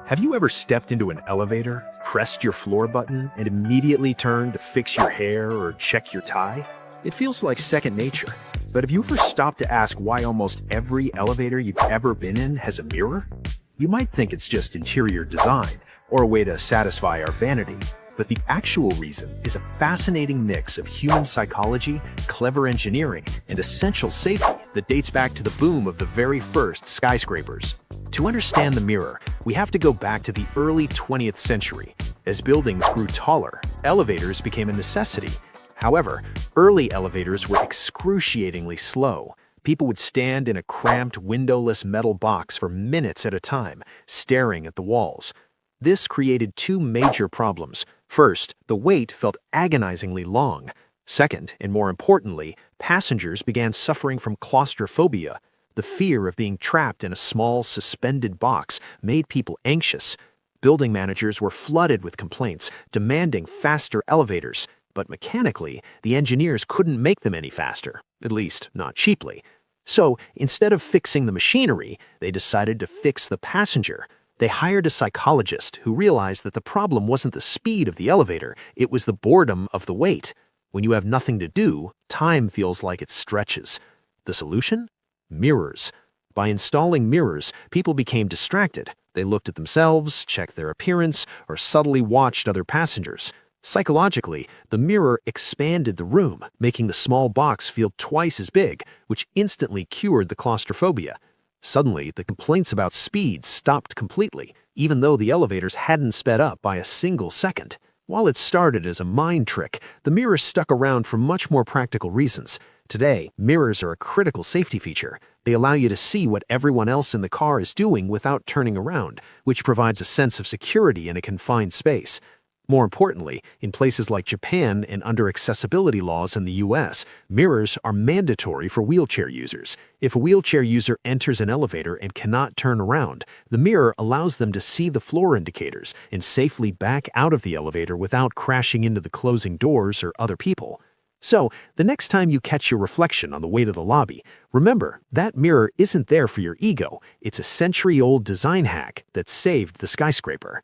Have you ever stepped into an elevator, pressed your floor button, and immediately turned to fix your hair or check your tie? It feels like second nature. But have you ever stopped to ask why almost every elevator you've ever been in has a mirror? You might think it's just interior design, or a way to satisfy our vanity. But the actual reason is a fascinating mix of human psychology, clever engineering, and essential safety that dates back to the boom of the very first skyscrapers. To understand the mirror, we have to go back to the early 20th century. As buildings grew taller, elevators became a necessity. However, early elevators were excruciatingly slow. People would stand in a cramped, windowless metal box for minutes at a time, staring at the walls. This created two major problems. First, the wait felt agonizingly long. Second, and more importantly, passengers began suffering from claustrophobia. The fear of being trapped in a small, suspended box made people anxious. Building managers were flooded with complaints, demanding faster elevators. But mechanically, the engineers couldn't make them any faster, at least not cheaply. So, instead of fixing the machinery, they decided to fix the passenger. They hired a psychologist who realized that the problem wasn't the speed of the elevator, it was the boredom of the wait. When you have nothing to do, time feels like it stretches. The solution? Mirrors. By installing mirrors, people became distracted. They looked at themselves, checked their appearance, or subtly watched other passengers. Psychologically, the mirror expanded the room, making the small box feel twice as big, which instantly cured the claustrophobia. Suddenly, the complaints about speed stopped completely, even though the elevators hadn't sped up by a single second. While it started as a mind trick, the mirrors stuck around for much more practical reasons. Today, mirrors are a critical safety feature. They allow you to see what everyone else in the car is doing without turning around, which provides a sense of security in a confined space. More importantly, in places like Japan and under accessibility laws in the US, mirrors are mandatory for wheelchair users. If a wheelchair user enters an elevator and cannot turn around, the mirror allows them to see the floor indicators and safely back out of the elevator without crashing into the closing doors or other people. So, the next time you catch your reflection on the way to the lobby, remember, that mirror isn't there for your ego. It's a century-old design hack that saved the skyscraper.